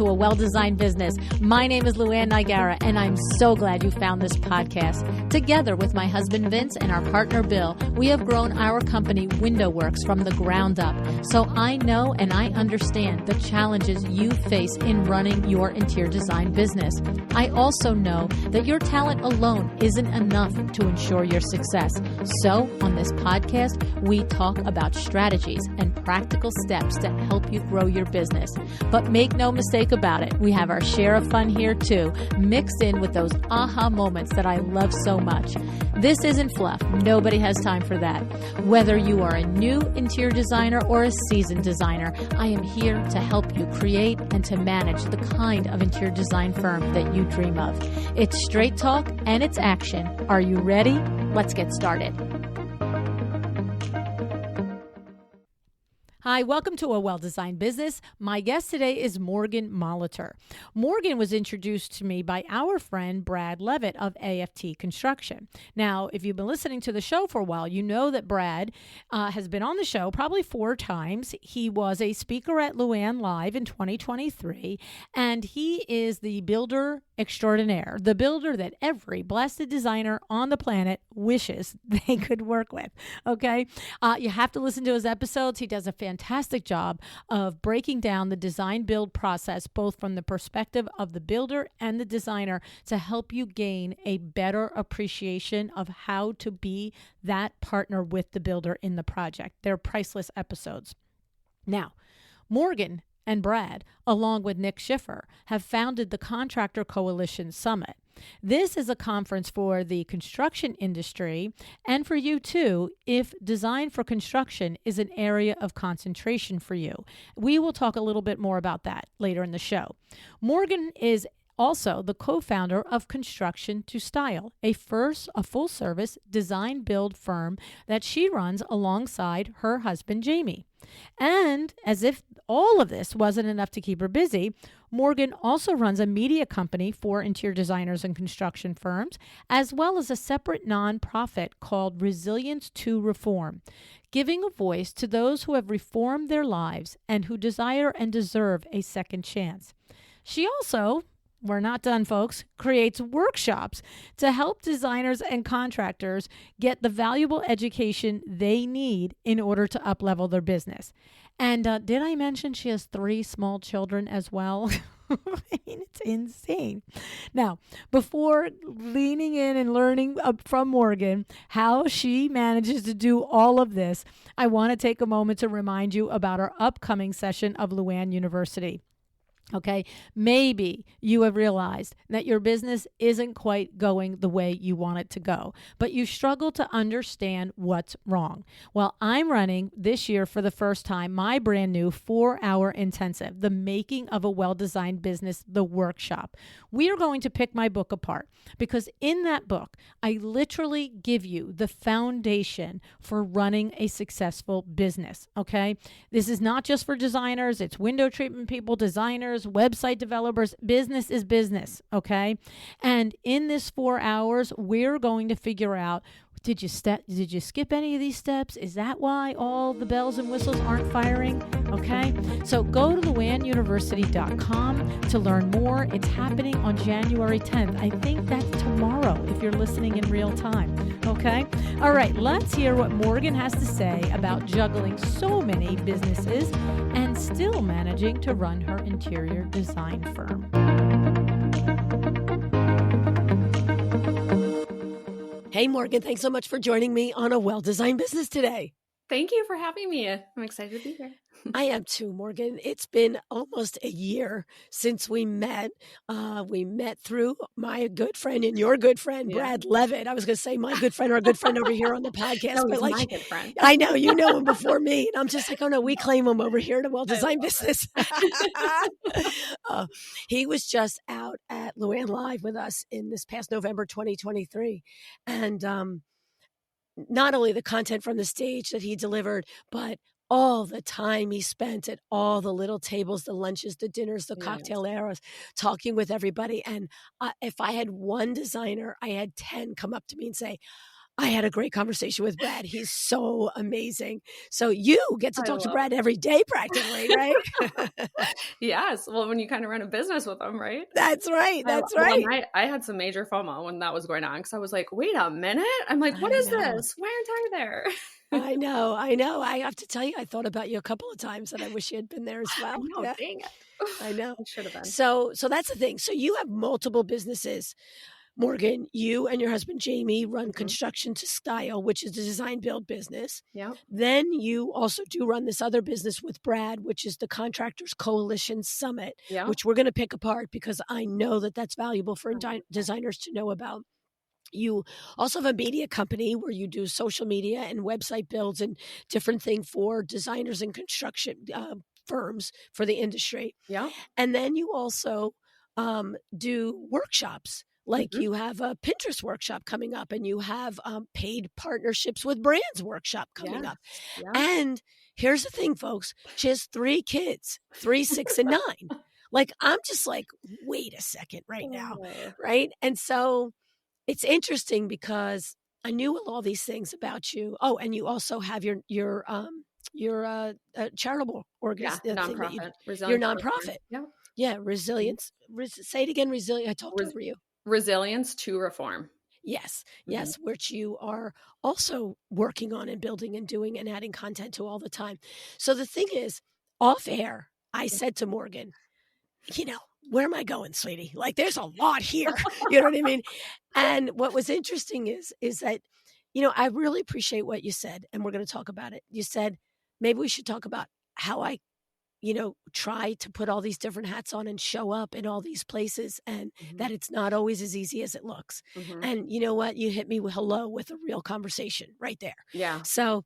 to A Well-Designed Business. My name is LuAnn Nigara, and I'm so glad you found this podcast. Together with my husband Vince and our partner Bill, we have grown our company WindowWorks from the ground up. So I know and I understand the challenges you face in running your interior design business. I also know that your talent alone isn't enough to ensure your success. So on this podcast, we talk about strategies and practical steps to help you grow your business. But make no mistake about it, we have our share of fun here too, mixed in with those aha moments that I love so much. This isn't fluff. Nobody has time for that. Whether you are a new interior designer or a seasoned designer, I am here to help you create and to manage the kind of interior design firm that you dream of. It's straight talk and it's action. Are you ready? Let's get started. Hi, welcome to A Well-Designed Business. My guest today is Morgan Molitor. Morgan was introduced to me by our friend Brad Leavitt of AFT Construction. Now, if you've been listening to the show for a while, you know that Brad has been on the show probably 4 times. He was a speaker at LuAnn Live in 2023, and he is the builder extraordinaire, the builder that every blessed designer on the planet wishes they could work with. Okay? You have to listen to his episodes. He does a fantastic job of breaking down the design build process, both from the perspective of the builder and the designer, to help you gain a better appreciation of how to be that partner with the builder in the project. They're priceless episodes. Now, Morgan and Brad, along with Nick Shiffer, have founded the Contractor Coalition Summit. This is a conference for the construction industry and for you too, if design for construction is an area of concentration for you. We will talk a little bit more about that later in the show. Morgan is also the co-founder of Construction to Style, a full-service design build firm that she runs alongside her husband, Jamie. And as if all of this wasn't enough to keep her busy, Morgan also runs a media company for interior designers and construction firms, as well as a separate nonprofit called Resilience to Reform, giving a voice to those who have reformed their lives and who desire and deserve a second chance. She also, we're not done, folks, creates workshops to help designers and contractors get the valuable education they need in order to up-level their business. And did I mention she has 3 small children as well? I mean, it's insane. Now, before leaning in and learning from Morgan how she manages to do all of this, I want to take a moment to remind you about our upcoming session of LuAnn University. Okay, maybe you have realized that your business isn't quite going the way you want it to go, but you struggle to understand what's wrong. Well, I'm running this year for the first time my brand new 4-hour intensive, The Making of a Well-Designed Business, the workshop. We are going to pick my book apart because in that book, I literally give you the foundation for running a successful business. Okay, this is not just for designers, it's window treatment people, designers, website developers. Business is business, okay? And in this 4 hours, we're going to figure out, did you skip any of these steps? Is that why all the bells and whistles aren't firing? Okay? So go to LuAnnUniversity.com to learn more. It's happening on January 10th. I think that's tomorrow if you're listening in real time. Okay? All right, let's hear what Morgan has to say about juggling so many businesses and still managing to run her interior design firm. Hey, Morgan, thanks so much for joining me on A Well-Designed Business today. Thank you for having me. I'm excited to be here. I am too, Morgan. It's been almost a year since we met. We met through my good friend and your good friend, Brad Leavitt. I was going to say my good friend or a good friend over here on the podcast. No, but he's like, my good friend. I know, you know him before me. And I'm just like, oh no, we claim him over here at A Well-Designed Business. He was just out at LuAnn Live with us in this past November 2023. And not only the content from the stage that he delivered, but all the time he spent at all the little tables, the lunches, the dinners, the cocktail hours, talking with everybody. And if I had one designer, I had 10 come up to me and say, I had a great conversation with Brad. He's so amazing. So you get to I talk to love Brad every day practically, right? Yes. Well, when you kind of run a business with them, right? That's right. That's Well, right. and I had some major FOMO when that was going on because I was like, wait a minute. I'm like, what I is know. this? Why aren't I there? I know. I know. I have to tell you, I thought about you a couple of times and I wish you had been there as I well. know, Yeah, dang it. I know. I should have been. So that's the thing. So you have multiple businesses. Morgan, you and your husband Jamie run Mhm. Construction to Style, which is a design build business. Yep. Then you also do run this other business with Brad, which is the Contractors Coalition Summit, Yep. which we're going to pick apart because I know that that's valuable for 100%. designers to know about. You also have a media company where you do social media and website builds and different thing for designers and construction firms for the industry. Yep. And then you also do workshops. Like Mhm. you have a Pinterest workshop coming up, and you have paid partnerships with brands workshop coming up. Yes. Yep. And here's the thing, folks: she has 3 kids, 3, 6, and 9. Like I'm just like, wait a second, right now, Oh. right? And so it's interesting because I knew all these things about you. Oh, and you also have your charitable Yeah. thing that you Nonprofit. your Resilience to Reform. nonprofit. Yep. Yeah, Mhm. resilience. Say it again. Resilient. I talked Res- over you. Resilience to Reform. Yes, Mhm. yes, which you are also working on and building and doing and adding content to all the time. So the thing is, off air, I said to Morgan, where am I going, sweetie? Like, there's a lot here. You know what I mean? And what was interesting is that, I really appreciate what you said, and we're going to talk about it. You said maybe we should talk about how I try to put all these different hats on and show up in all these places and Mhm. that it's not always as easy as it looks. Mhm. And you know what? You hit me with hello with a real conversation right there. Yeah. So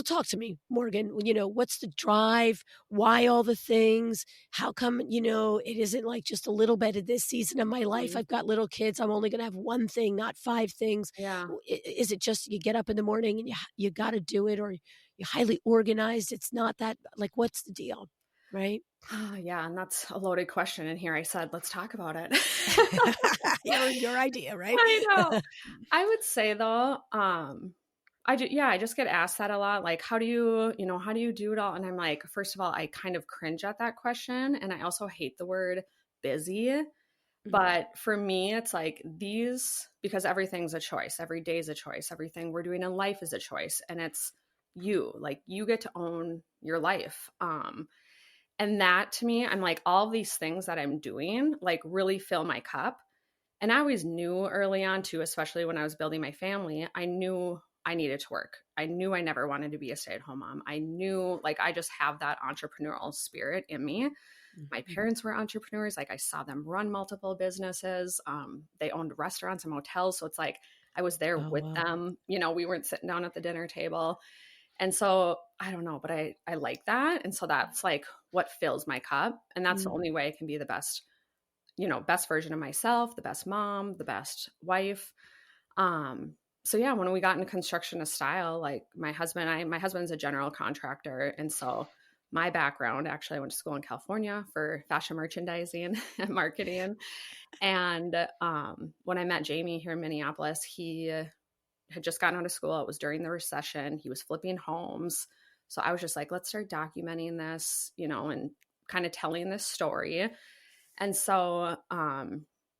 talk to me, Morgan. What's the drive? Why all the things? How come, it isn't like just a little bit of this season of my life? Mhm. I've got little kids. I'm only going to have one thing, not 5 things. Yeah. Is it just you get up in the morning and you got to do it, or you're highly organized? It's not that, like, what's the deal? Right? Oh, yeah, and that's a loaded question. And here I said, let's talk about it. Your idea, right? I know. I would say though, I just get asked that a lot. Like, how do you do it all? And I'm like, first of all, I kind of cringe at that question. And I also hate the word busy. Mhm. But for me, it's like because everything's a choice. Every day is a choice. Everything we're doing in life is a choice. And it's you get to own your life. And that to me, I'm like, all these things that I'm doing, like really fill my cup. And I always knew early on too, especially when I was building my family, I knew I needed to work. I knew I never wanted to be a stay-at-home mom. I knew like I just have that entrepreneurial spirit in me. My Mhm. parents were entrepreneurs. Like I saw them run multiple businesses. They owned restaurants and hotels. So it's like I was there Oh, with wow. them. We weren't sitting down at the dinner table. And so I don't know, but I like that. And so that's like what fills my cup. And that's the Mm. only way I can be the best version of myself, the best mom, the best wife. So yeah, when we got into construction of style, like my husband's a general contractor. And so my background, actually, I went to school in California for fashion merchandising and marketing. And when I met Jamie here in Minneapolis, he had just gotten out of school. It was during the recession. He was flipping homes. So I was just like, let's start documenting this, and kind of telling this story. And so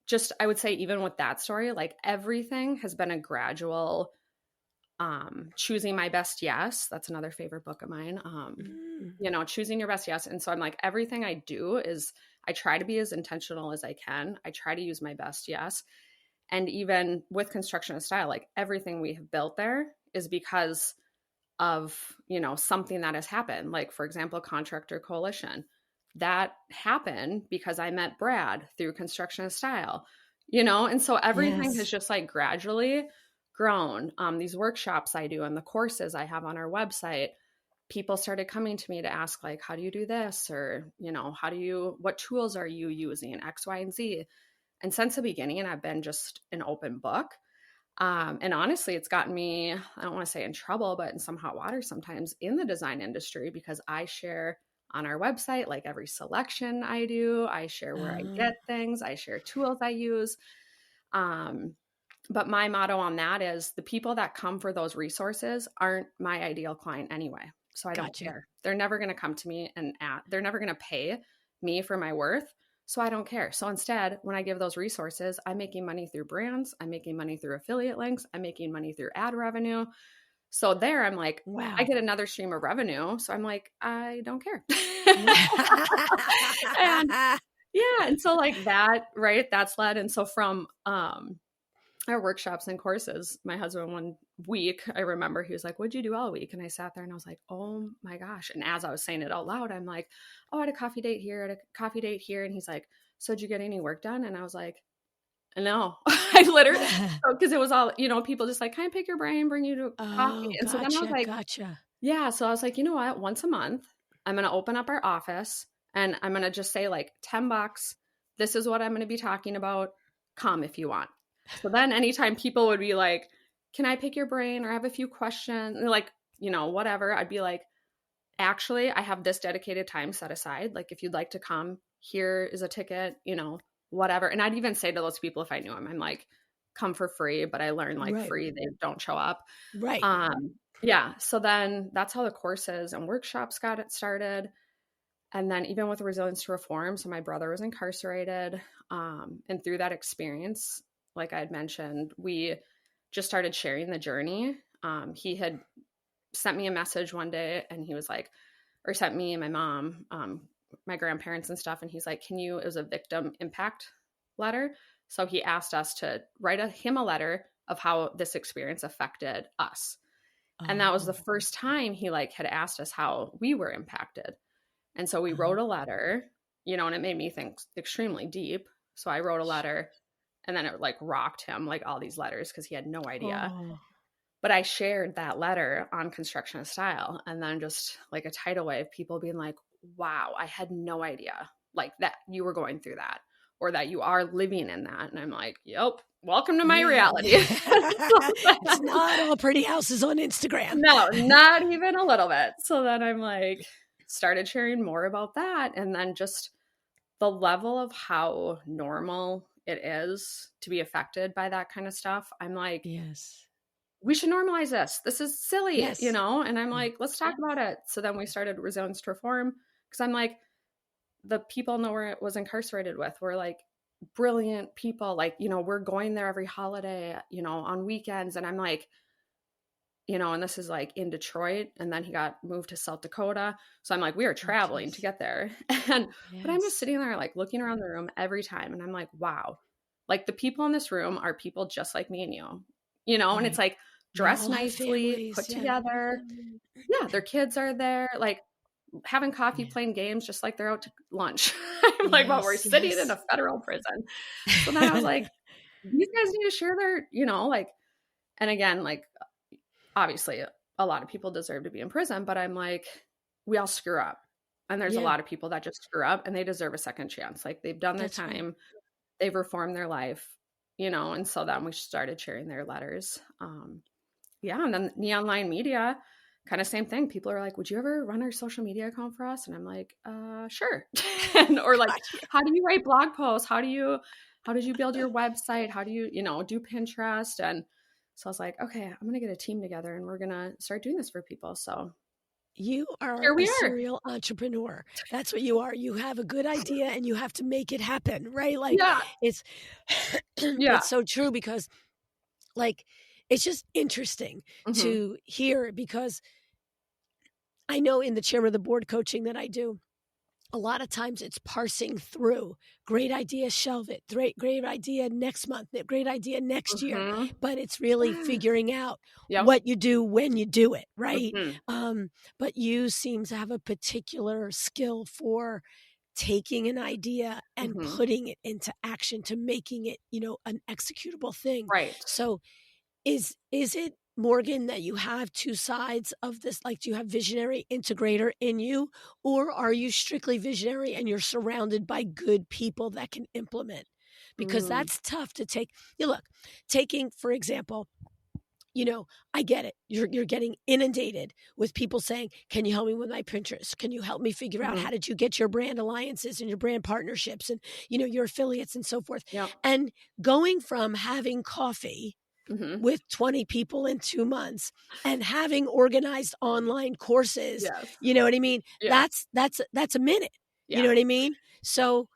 just I would say even with that story, like everything has been a gradual choosing my best yes. That's another favorite book of mine. Mm. Choosing your best yes. And so I'm like, everything I do is I try to be as intentional as I can. I try to use my best yes. And even with construction of style, like everything we have built there is because of, something that has happened. Like, for example, Contractor Coalition. That happened because I met Brad through construction of style, and so everything has Yes. just like gradually grown. These workshops I do and the courses I have on our website, people started coming to me to ask, like, how do you do this? Or, what tools are you using? X, Y, and Z. And since the beginning, I've been just an open book. And honestly, it's gotten me, I don't want to say in trouble, but in some hot water sometimes in the design industry because I share on our website, like every selection I do, I share where I Ah. get things, I share tools I use. Um, But my motto on that is the people that come for those resources aren't my ideal client anyway. So I don't Gotcha. care. They're never going to come to me and they're never going to pay me for my worth. So I don't care. So instead, when I give those resources, I'm making money through brands. I'm making money through affiliate links. I'm making money through ad revenue. So there I'm like, Wow. I get another stream of revenue. So I'm like, I don't care. And yeah. And so like that, right. That's led. And so from, our workshops and courses, my husband one week, I remember he was like, what'd you do all week? And I sat there and I was like, oh my gosh. And as I was saying it out loud, I'm like, oh, I had a coffee date here, I had a coffee date here. And he's like, so did you get any work done? And I was like, no, I literally, because it was all, people just like, can I pick your brain, bring you to coffee? And so then I was like, yeah. So I was like, you know what? Once a month, I'm going to open up our office and I'm going to just say like $10. This is what I'm going to be talking about. Come if you want. So then anytime people would be like, can I pick your brain or I have a few questions? And like, whatever, I'd be like, actually, I have this dedicated time set aside. Like, if you'd like to come, here is a ticket, whatever. And I'd even say to those people, if I knew them, I'm like, come for free, but I learned like free, they don't show up. Right. Yeah. So then that's how the courses and workshops got it started. And then even with Resilience to Reform, so my brother was incarcerated. And through that experience, like I had mentioned, we just started sharing the journey. He had sent me a message one day and he was like, or sent me and my mom, my grandparents and stuff. And he's like, it was a victim impact letter. So he asked us to write him a letter of how this experience affected us. And that was the first time he like had asked us how we were impacted. And so we wrote a letter, and it made me think extremely deep. So I wrote a letter and then it like rocked him, like all these letters, because he had no idea. But I shared that letter on Construction of Style, and then just like a tidal wave, people being like, wow, I had no idea like that you were going through that or that you are living in that. And I'm like, yep, welcome to my reality. It's not all pretty houses on Instagram. No, not even a little bit. So then I'm like, started sharing more about that. And then just the level of how normal it is to be affected by that kind of stuff. I'm like, yes, we should normalize this. This is silly, yes. And I'm like, let's talk about it. So then we started Resilience to Reform because I'm like, the people Nowhere was incarcerated with were like brilliant people. Like, we're going there every holiday, on weekends. And I'm like, and this is like in Detroit, and then he got moved to South Dakota. So I'm like, we are traveling to get there. But I'm just sitting there like looking around the room every time. And I'm like, wow, like the people in this room are people just like me and you, and it's like dressed nicely, put together. Yeah. Their kids are there, like having coffee, playing games, just like they're out to lunch. I'm like, well, we're sitting in a federal prison. So then I was like, these guys need to share their, like, and again, like, obviously a lot of people deserve to be in prison, but I'm like, we all screw up. And there's a lot of people that just screw up and they deserve a second chance. Like they've done their time, they've reformed their life, and so then we started sharing their letters. And then Neon Line Media, kind of same thing. People are like, would you ever run our social media account for us? And I'm like, sure. Or like, how do you write blog posts? How did you build your website? How do you, do Pinterest? And so I was like, okay, I'm going to get a team together and we're going to start doing this for people. So you are a serial entrepreneur. That's what you are. You have a good idea and you have to make it happen, right? Like it's, it's so true because like, it's just interesting to hear because I know in the chairman of the board coaching that I do, a lot of times it's parsing through great idea, shelve it, great idea next month, great idea next year, but it's really figuring out what you do when you do it. Right. But you seem to have a particular skill for taking an idea and putting it into action to making it, an executable thing. Right. So is it, Morgan, that you have two sides of this? Like, do you have visionary integrator in you, or are you strictly visionary and you're surrounded by good people that can implement? Because that's tough to take. Taking, for example, I get it. You're getting inundated with people saying, "Can you help me with my Pinterest? Can you help me figure out Mhm. how did you get your brand alliances and your brand partnerships and your affiliates and so forth?" Yep. And going from having coffee Mhm. with 20 people in 2 months and having organized online courses, Yes. you know what I mean? Yeah. That's a minute. You know Yeah. what I mean? So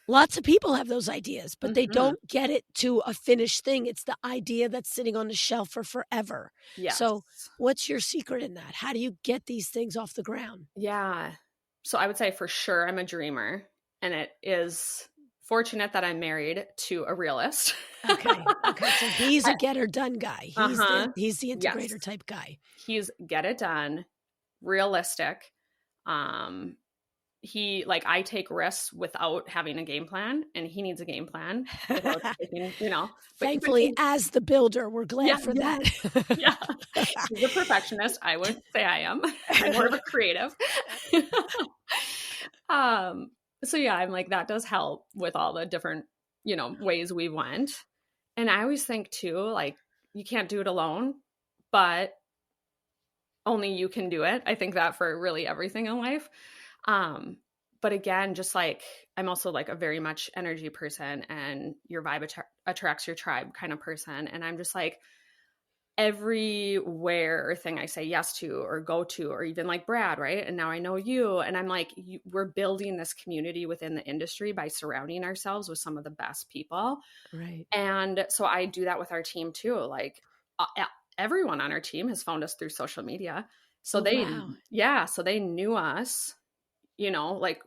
lots of people have those ideas, but they Mhm. don't get it to a finished thing. It's the idea that's sitting on the shelf for forever. So, Yes. what's your secret in that? How do you get these things off the ground? Yeah. So I would say for sure I'm a dreamer, and it is fortunate that I'm married to a realist. Okay. Okay. So he's a get her done guy. He's the Uh-huh. he's the Yes. integrator type guy. He's get it done, realistic. Um he like I take risks without having a game plan, and he needs a game plan without taking, but Thankfully, he as the builder, we're yeah, glad for yeah, that. yeah. He's a perfectionist. I wouldn't say I am. I'm more of a creative. um so yeah, I'm like that does help with all the different, ways we went. And I always think too, like you can't do it alone, but only you can do it. I think that for really everything in life. Um, but again, just like I'm also like a very much energy person, and your vibe attracts your tribe kind of person. And I'm just like everywhere thing I say yes to or go to, or even like Brad, right? And now I know you, and I'm like, we're building this community within the industry by surrounding ourselves with some of the best people. Right. And so I do that with our team too. Like everyone on our team has found us through social media. So Oh, wow. so they knew us, like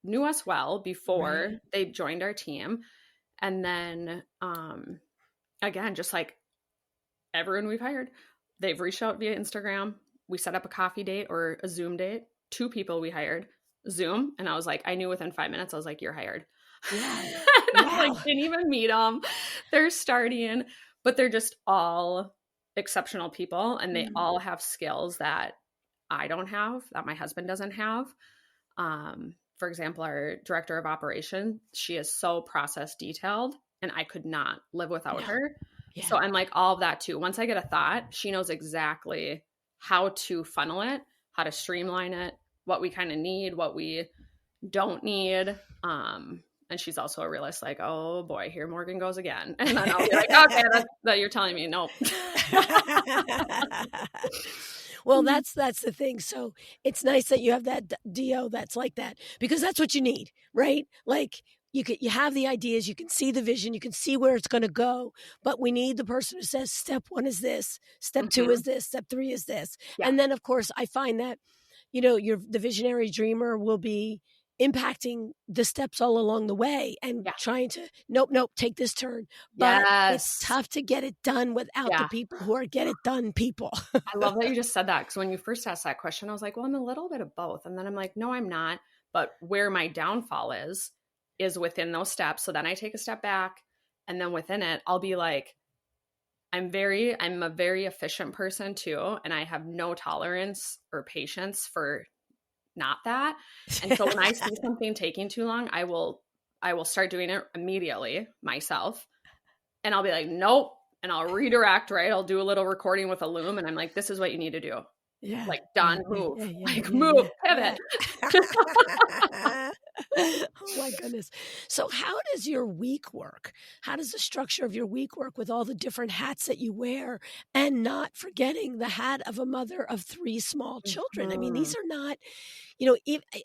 knew us well before Right. they joined our team. And then, again, just like everyone we've hired, they've reached out via Instagram. We set up a coffee date or a Zoom date. 2 people we hired Zoom. And I was like, I knew within 5 minutes, I was like, you're hired. Wow. And I like Wow. didn't even meet them. They're starting, but they're just all exceptional people, and they all have skills that I don't have, that my husband doesn't have. For example, our director of operation, she is so process detailed, and I could not live without No. her. Yeah. So I'm like all of that too. Once I get a thought, she knows exactly how to funnel it, how to streamline it, what we kind of need, what we don't need. And she's also a realist, like, oh boy, here Morgan goes again. And then I'll be like, okay, that you're telling me nope. Well, that's the thing. So it's nice that you have that DO that's like that, because that's what you need, right? Like you have the ideas, you can see the vision, you can see where it's going to go, but we need the person who says step 1 is this, step 2 is this, step 3 is this. Yeah. And then of course I find that the visionary dreamer will be impacting the steps all along the way and Yeah. trying to nope, take this turn. But it's Yes. tough to get it done without the Yeah. people who are get it done people. I love that you just said that, because when you first asked that question, I was like, well, I'm a little bit of both. And then I'm like, no, I'm not. But where my downfall is within those steps. So then I take a step back, and then within it, I'll be like, I'm a very efficient person too. And I have no tolerance or patience for not that. And so when I see something taking too long, I will start doing it immediately myself. And I'll be like, nope. And I'll redirect, right? I'll do a little recording with a loom, and I'm like, this is what you need to do. Yeah. Like, done, move. Move, Pivot. Oh my goodness. So how does your week work? How does the structure of your week work with all the different hats that you wear, and not forgetting the hat of a mother of 3 small children? I mean, these are not,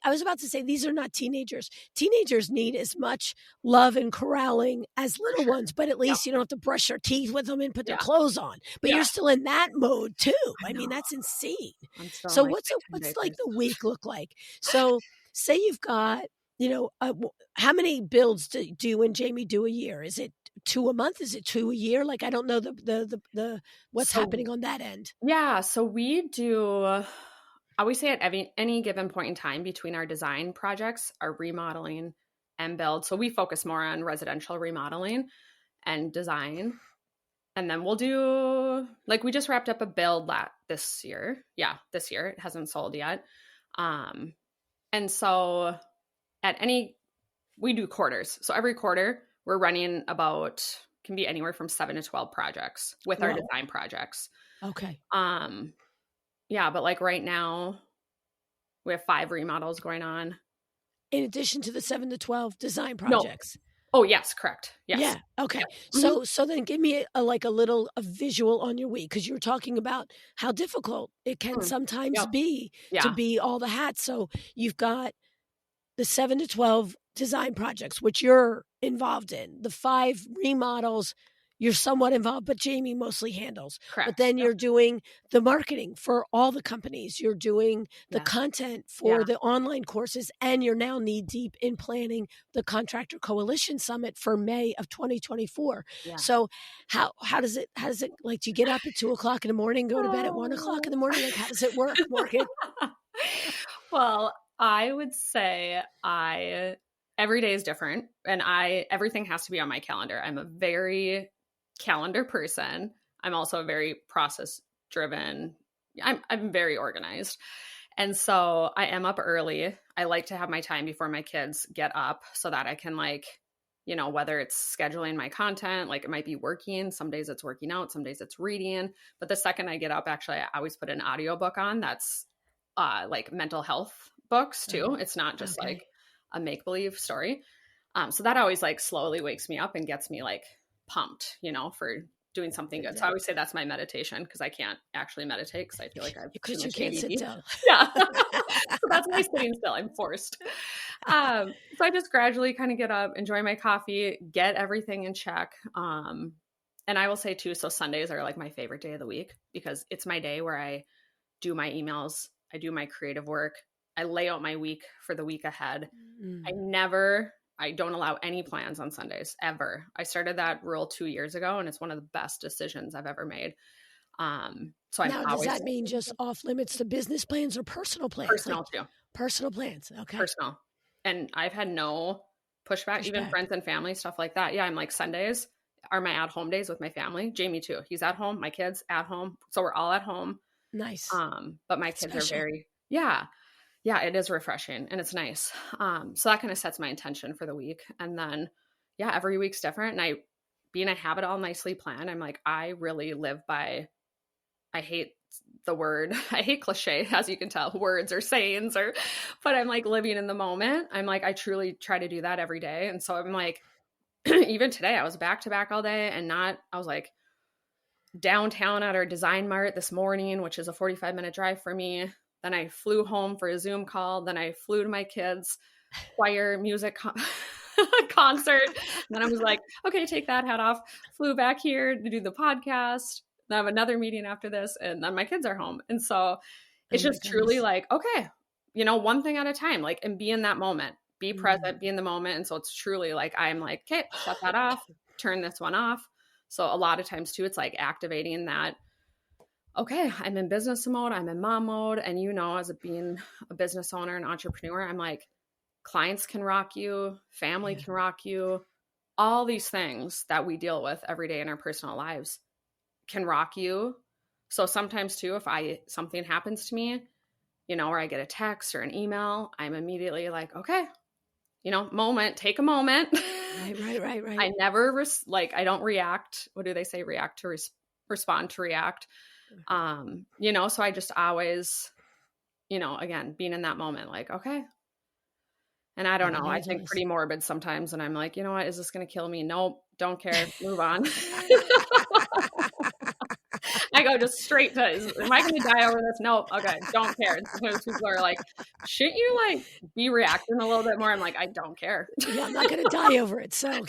I was about to say these are not teenagers. Teenagers need as much love and corralling as little ones, but at least you don't have to brush your teeth with them and put their clothes on. But you're still in that mode too. I mean, that's insane. I'm still So in, like, what's 10 like diapers. the week look like? So say you've got, how many builds do you and Jamie do a year? Is it 2 a month? Is it 2 a year? Like, I don't know the what's happening on that end. Yeah. So we do, I always say at any given point in time between our design projects, our remodeling and build. So we focus more on residential remodeling and design. And then we'll do, like, we just wrapped up a build this year. Yeah, this year. It hasn't sold yet. And so we do quarters. So every quarter we're running about can be anywhere from 7 to 12 projects with our design projects. Okay. Yeah, but like right now we have 5 remodels going on. In addition to the 7 to 12 design projects. No. Oh, yes, correct. Yes. Yeah. Okay. Yeah. So then give me a visual on your week, because you were talking about how difficult it can sometimes be to be all the hats. So you've got the 7 to 12 design projects, which you're involved in, the 5 remodels you're somewhat involved, but Jamie mostly handles. Correct. But then you're doing the marketing for all the companies. You're doing the content for the online courses, and you're now knee deep in planning the Contractor Coalition Summit for May of 2024. Yeah. So how does it like, do you get up at 2:00 in the morning, go to bed at 1:00 in the morning? Like, how does it work, Morgan? Well, I would say every day is different, and everything has to be on my calendar. I'm a very calendar person. I'm also a very process driven. I'm very organized. And so I am up early. I like to have my time before my kids get up so that I can, like, you know, whether it's scheduling my content, like it might be working. Some days it's working out, some days it's reading. But the second I get up, actually, I always put an audiobook on that's like mental health books too. It's not just like a make-believe story. So that always like slowly wakes me up and gets me like pumped, you know, for doing something good. So I always say that's my meditation, because I can't actually meditate because I feel like because you can't sit down. Yeah. So that's my sitting still. I'm forced. So I just gradually kind of get up, enjoy my coffee, get everything in check. And I will say too, so Sundays are like my favorite day of the week, because it's my day where I do my emails, I do my creative work, I lay out my week for the week ahead. I don't allow any plans on Sundays ever. I started that rule 2 years ago, and it's one of the best decisions I've ever made. So now, does that mean just off limits to business plans or personal plans? Personal too. Personal plans. Okay. Personal. And I've had no pushback, even friends and family, stuff like that. Yeah. I'm like, Sundays are my at home days with my family. Jamie too. He's at home. My kids at home. So we're all at home. Nice. But my kids are very, yeah, it is refreshing and it's nice. So that kind of sets my intention for the week. And then, every week's different. And I have it all nicely planned. I'm like, I really live by, I hate cliche, as you can tell, words or sayings, but I'm like living in the moment. I'm like, I truly try to do that every day. And so I'm like, even today I was back to back all day, and I was like downtown at our design mart this morning, which is a 45-minute drive for me. Then I flew home for a Zoom call. Then I flew to my kids' choir music concert. And then I was like, okay, take that hat off. Flew back here to do the podcast. Then I have another meeting after this, and then my kids are home. And so it's just truly like, okay, you know, one thing at a time, like, and be in that moment, be present, be in the moment. And so it's truly like, I'm like, okay, shut that off, turn this one off. So a lot of times too, it's like activating that, okay, I'm in business mode, I'm in mom mode. And, you know, as being a business owner and entrepreneur, I'm like, clients can rock you, family can rock you. All these things that we deal with every day in our personal lives can rock you. So sometimes too, if something happens to me, you know, or I get a text or an email, I'm immediately like, okay, you know, take a moment. Right. I never I don't react. What do they say? React to respond to react. You know, so I just always, you know, again, being in that moment, like, okay. And I don't know, I think pretty morbid sometimes. And I'm like, you know what, is this going to kill me? Nope. Don't care. Move on. I go just straight to, am I going to die over this? Nope. Okay. Don't care. And sometimes people are like, shouldn't you like be reacting a little bit more? I'm like, I don't care. Yeah, I'm not going to die over it. So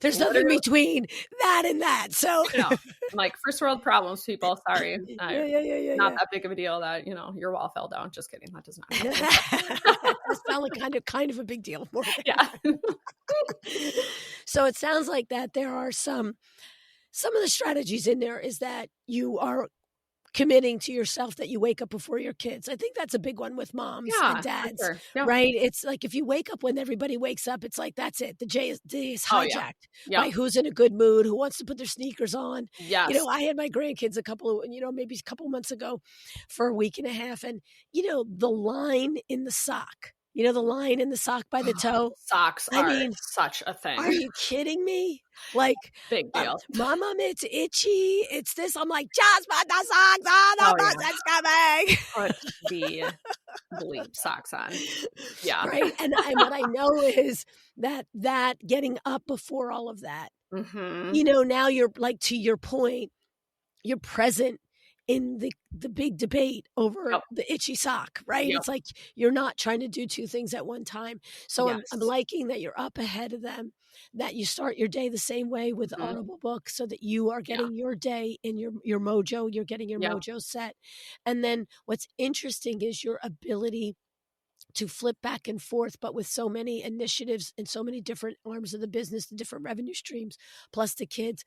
there's nothing between that and that. So you know, I'm like, first world problems, people. Sorry. Not that big of a deal that, you know, your wall fell down. Just kidding. That does not happen. That sounds like kind of a big deal. Yeah. So it sounds like that there are some of the strategies in there is that you are committing to yourself that you wake up before your kids. I think that's a big one with moms and dads, right? It's like if you wake up when everybody wakes up, it's like, that's it. The day is hijacked by who's in a good mood, who wants to put their sneakers on. Yes. You know, I had my grandkids maybe a couple months ago for a week and a half. And, you know, the line in the sock, You know, the line in the sock by the toe? Socks I are mean, such a thing. are you kidding me? Like, Big deal. Mom, it's itchy. It's this. I'm like, just put the socks on. The Oh, bus yeah. is coming. Put the bleep socks on. Yeah. Right. And what I know is that getting up before all of that, Mm-hmm. you know, now you're like, to your point, you're present in the big debate over Yep. the itchy sock, right? Yep. It's like you're not trying to do two things at one time. So Yes. I'm liking that you're up ahead of them, that you start your day the same way with the Mhm. Audible book, so that you are getting your day in your mojo, you're getting your Yep. mojo set. And then what's interesting is your ability to flip back and forth, but with so many initiatives and so many different arms of the business, the different revenue streams, plus the kids.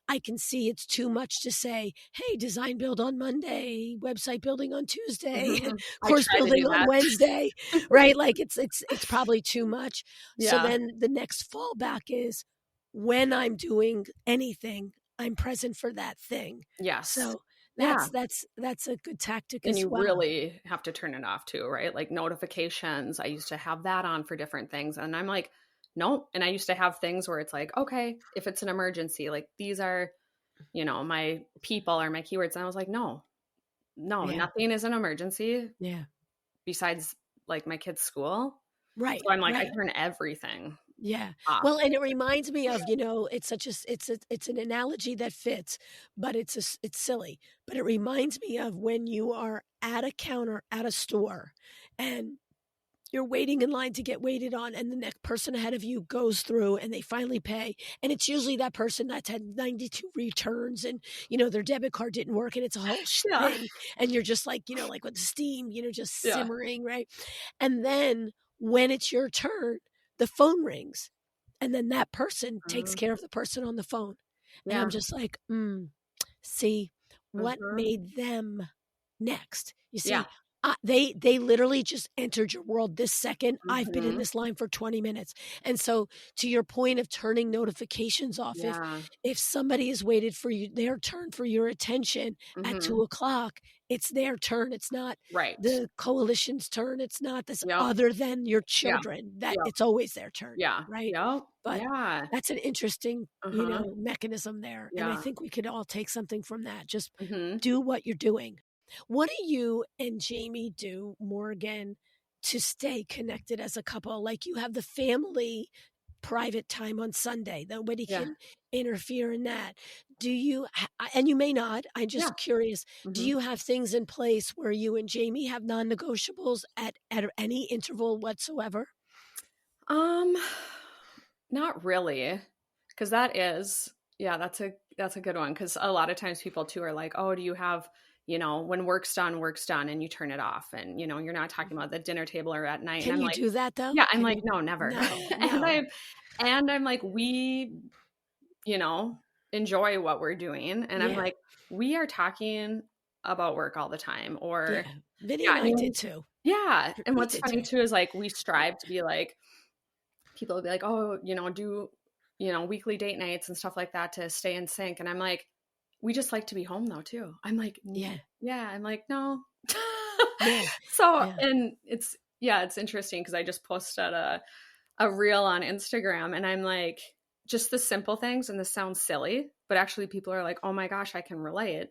I can see it's too much to say, hey, design build on Monday, website building on Tuesday, Mhm. I course try to building do on that. Wednesday, right? Like it's probably too much. So Yeah. then the next fallback is, when I'm doing anything, I'm present for that thing. Yes. So Yeah. that's a good tactic And as you well. really have to turn it off too, right? Like notifications. I used to have that on for different things. And I'm like, nope. And I used to have things where it's like, okay, if it's an emergency, like these are, you know, my people or my keywords. And I was like, no, Yeah. nothing is an emergency Yeah. besides like my kid's school. Right. So I'm like, right. I turn everything Yeah. off. Well, and it reminds me of, you know, it's an analogy that fits, but it's silly. But it reminds me of when you are at a counter at a store and you're waiting in line to get waited on, and the next person ahead of you goes through and they finally pay. And it's usually that person that's had 92 returns and, you know, their debit card didn't work and it's a whole Yeah. thing. And you're just like, you know, like with the steam, you know, just Yeah. simmering, right? And then when it's your turn, the phone rings. And then that person takes care of the person on the phone. And Yeah. I'm just like, see, what Mhm. made them next? You see, Yeah. they literally just entered your world this second. I've been in Mhm. this line for 20 minutes. And so, to your point of turning notifications off, Yeah. if somebody has waited for you, their turn for your attention at Mhm. 2:00, it's their turn. It's not Right. the coalition's turn. It's not this Yep. other than your Yeah. children, that Yep. it's always their turn. Yeah. Right. Yep. But Yeah. that's an interesting, you Uh-huh. know, mechanism there. And I Yeah. think we could all take something from that. Just Mhm. do what you're doing. What do you and Jamie do, Morgan, to stay connected as a couple? Like, you have the family private time on Sunday. Nobody Yeah. can interfere in that. Do you, and you may not, I'm Yeah. just curious, do Mhm. you have things in place where you and Jamie have non-negotiables at any interval whatsoever? Not really. 'Cause that is, yeah, that's a good one. 'Cause a lot of times people too are like, "Oh, do you have, you know, when work's done," and you turn it off and, you know, you're not talking about the dinner table or at night. And Can I'm you like, do that though? yeah, I'm Can like, you? no, never. No, And no. I'm like, we, you know, enjoy what we're doing. And I'm Yeah. like, we are talking about work all the time. Or Yeah. Vinny yeah, and I I mean, did too. yeah. And We what's did funny too. too is like we strive to be like, people will be like, oh, you know, do, you know, weekly date nights and stuff like that to stay in sync. And I'm like, we just like to be home though too. I'm like, Yeah. yeah. I'm like, no. Yeah. So, Yeah. and it's interesting because I just posted a reel on Instagram and I'm like, just the simple things. And this sounds silly, but actually people are like, oh my gosh, I can relate.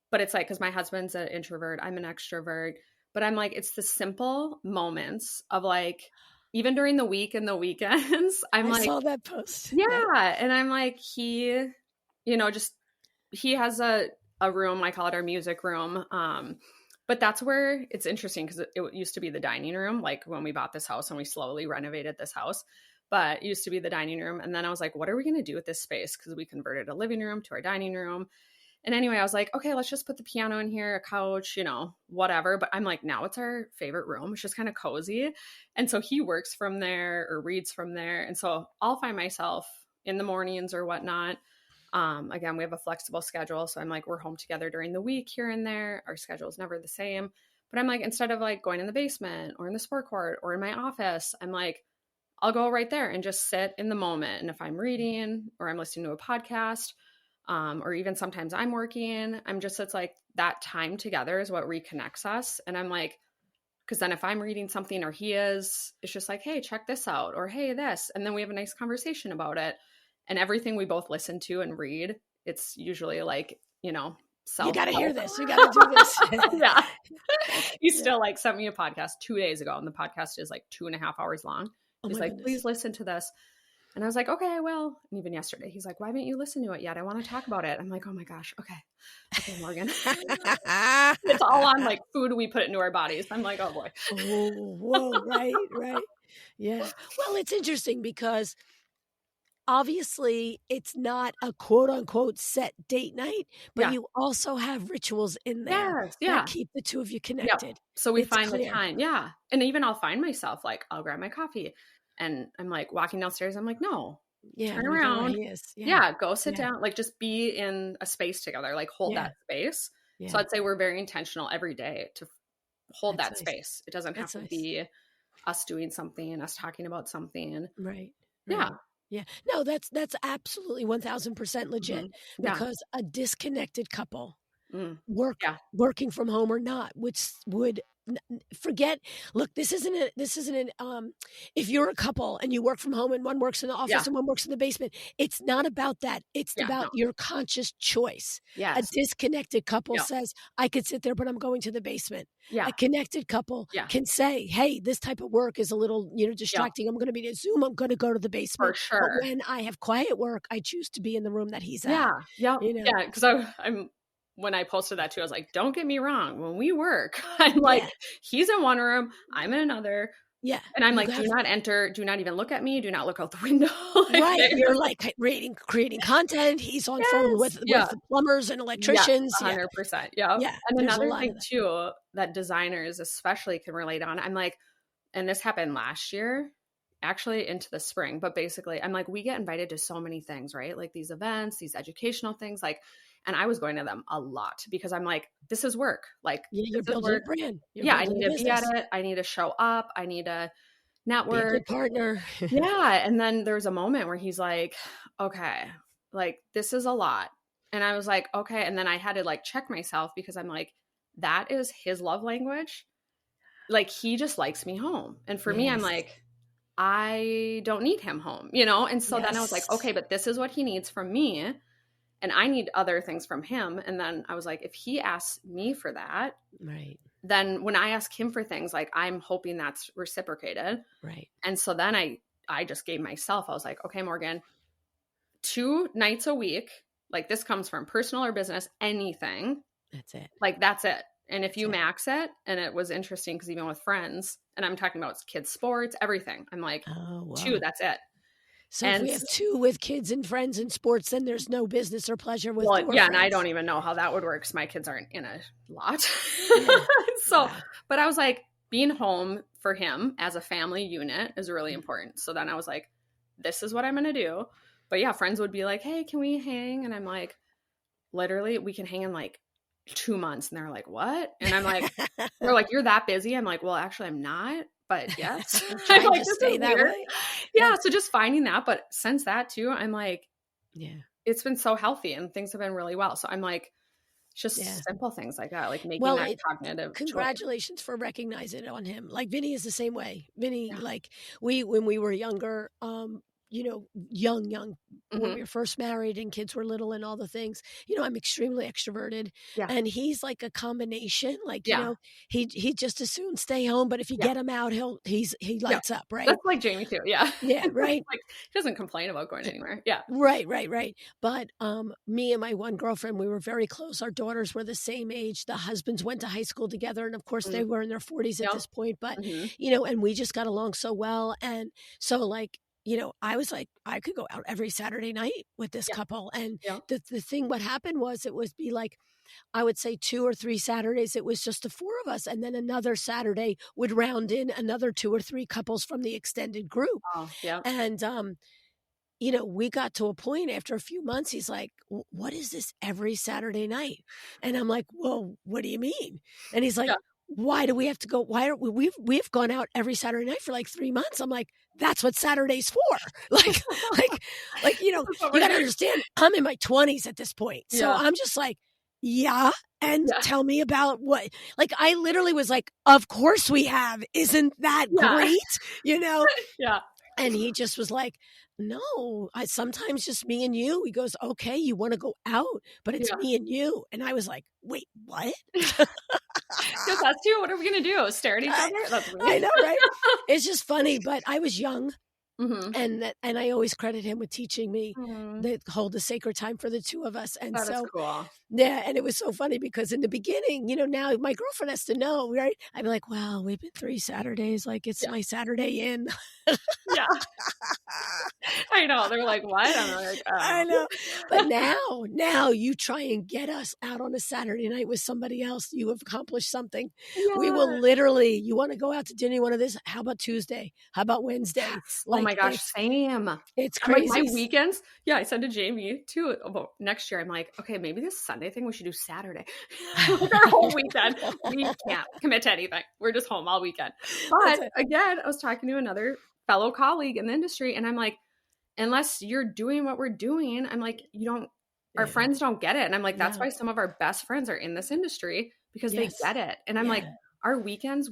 But it's like, because my husband's an introvert, I'm an extrovert. But I'm like, it's the simple moments of like, even during the week and the weekends, I'm I like, saw that post. yeah. And I'm like, he, you know, just, he has a room, I call it our music room. But that's where it's interesting because it used to be the dining room, like when we bought this house and we slowly renovated this house. But it used to be the dining room. And then I was like, what are we going to do with this space? Because we converted a living room to our dining room. And anyway, I was like, okay, let's just put the piano in here, a couch, you know, whatever. But I'm like, now it's our favorite room. It's just kind of cozy. And so he works from there or reads from there. And so I'll find myself in the mornings or whatnot. Again, we have a flexible schedule. So I'm like, we're home together during the week here and there. Our schedule is never the same. But I'm like, instead of like going in the basement or in the sport court or in my office, I'm like, I'll go right there and just sit in the moment. And if I'm reading or I'm listening to a podcast, or even sometimes I'm working, it's like that time together is what reconnects us. And I'm like, Because then if I'm reading something or he is, it's just like, hey, check this out, or hey, this. And then we have a nice conversation about it. And everything we both listen to and read, it's usually like, you got to hear this. You got to do this. Yeah. He still like sent me a podcast 2 days ago, and the podcast is like 2.5 hours long. He's like, please listen to this. And I was like, okay, I will. And even yesterday, he's like, why haven't you listened to it yet? I want to talk about it. I'm like, oh my gosh. Okay, Morgan. It's all on like food we put into our bodies. I'm like, oh boy. Whoa, right. Yeah. Well, it's interesting because obviously it's not a quote unquote set date night, but you also have rituals in there that keep the two of you connected. Yep. So we find the time. Yeah. And even I'll find myself like, I'll grab my coffee and I'm like walking downstairs. I'm like, no, turn around. Go sit down. Like just be in a space together, like hold that space. Yeah. So I'd say we're very intentional every day to hold that space. It doesn't have to be us doing something, us talking about something. Right. Yeah. Yeah. No, that's absolutely 1000% legit because a disconnected couple working from home or not, which would forget, look, this isn't if you're a couple and you work from home and one works in the office and one works in the basement, it's not about that. It's about your conscious choice. Yes. A disconnected couple says, I could sit there, but I'm going to the basement. Yeah. A connected couple can say, hey, this type of work is a little, distracting. I'm going to be at Zoom. I'm going to go to the basement. For sure. But when I have quiet work, I choose to be in the room that he's at. Yeah. Because I'm when I posted that too, I was like, don't get me wrong. When we work, I'm like, he's in one room, I'm in another. Yeah. And I'm like, do not enter, do not even look at me, do not look out the window. You're like creating content. He's on phone with the plumbers and electricians. 100%. Yeah. And another thing too, that designers especially can relate on, I'm like, and this happened last year, actually into the spring, but basically I'm like, we get invited to so many things, right? Like these events, these educational things, like, and I was going to them a lot because I'm like, this is work. Like, you're building a brand. I need to be at it. I need to show up. I need to network. Be a good partner. And then there's a moment where he's like, okay, like this is a lot. And I was like, okay. And then I had to like check myself because I'm like, that is his love language. Like he just likes me home. And for me, I'm like, I don't need him home, And so then I was like, okay, but this is what he needs from me. And I need other things from him. And then I was like, if he asks me for that, then when I ask him for things, like I'm hoping that's reciprocated. Right. And so then I just gave myself, I was like, okay, Morgan, 2 nights a week, like this comes from personal or business, anything. That's it. Like that's it. And if you max it, and it was interesting because even with friends, and I'm talking about kids' sports, everything, I'm like, 2, that's it. So if we have 2 with kids and friends and sports, then there's no business or pleasure with friends. And I don't even know how that would work because my kids aren't in a lot. But I was like, being home for him as a family unit is really important. So then I was like, this is what I'm going to do. But friends would be like, hey, can we hang? And I'm like, literally, we can hang in like 2 months. And they're like, what? And I'm like, they're like, you're that busy? I'm like, well, actually, I'm not. But yes, I'm like, to stay that way. Yeah. So just finding that, but since that too, I'm like, it's been so healthy and things have been really well. So I'm like, just simple things like that, like making that cognitive. Congratulations for recognizing it on him. Like Vinny is the same way. Vinny, like when we were younger, young, when we were first married and kids were little and all the things, I'm extremely extroverted and he's like a combination, like, he just as soon stay home, but if you get him out, he lights up, right? That's like Jamie too. Yeah. Yeah. Right. Like he doesn't complain about going anywhere. Yeah. Right. But, me and my one girlfriend, we were very close. Our daughters were the same age. The husbands went to high school together. And of course they were in their 40s at this point, but, and we just got along so well. And so like, I was like, I could go out every Saturday night with this couple. And the thing, what happened was it would be like, I would say 2 or 3 Saturdays, it was just the 4 of us. And then another Saturday would round in another 2 or 3 couples from the extended group. Oh, yeah. And, we got to a point after a few months, he's like, what is this every Saturday night? And I'm like, well, what do you mean? And he's like, why do we have to go? Why are we've gone out every Saturday night for like 3 months. I'm like, that's what Saturday's for. Like, you got to understand, I'm in my 20s at this point. So I'm just like, yeah. And Yeah. tell me about what, like, I literally was like, of course we have. Isn't that Yeah. great? You know? Yeah. And he just was like, no, sometimes just me and you. He goes, okay, you want to go out, but it's Yeah. me and you. And I was like, wait, what? Just us two? What are we going to do? Stare at each other? That's I weird. know, right? It's just funny, but I was young. Mm-hmm. And I always credit him with teaching me Mm, that hold a sacred time for the two of us. And that is so, cool. yeah, and it was so funny because in the beginning, now my girlfriend has to know, right? I'd be like, well, we've been 3 Saturdays, like it's Yeah. my Saturday in. Yeah. I know. They're like, what? I'm like, I oh. know. But now you try and get us out on a Saturday night with somebody else. You have accomplished something. We Yeah. will literally, you want to go out to dinner, you want to this? How about Tuesday? How about Wednesday? Yes. Oh Like my gosh, same. it's I'm like, my crazy. weekends. Yeah, I said to Jamie too about next year. I'm like, okay, maybe this Sunday thing we should do Saturday. Like our whole weekend. We can't commit to anything. We're just home all weekend. But again, I was talking to another fellow colleague in the industry, and I'm like, unless you're doing what we're doing, I'm like, our friends don't get it. And I'm like, that's why some of our best friends are in this industry, because they get it. And I'm like, our weekends,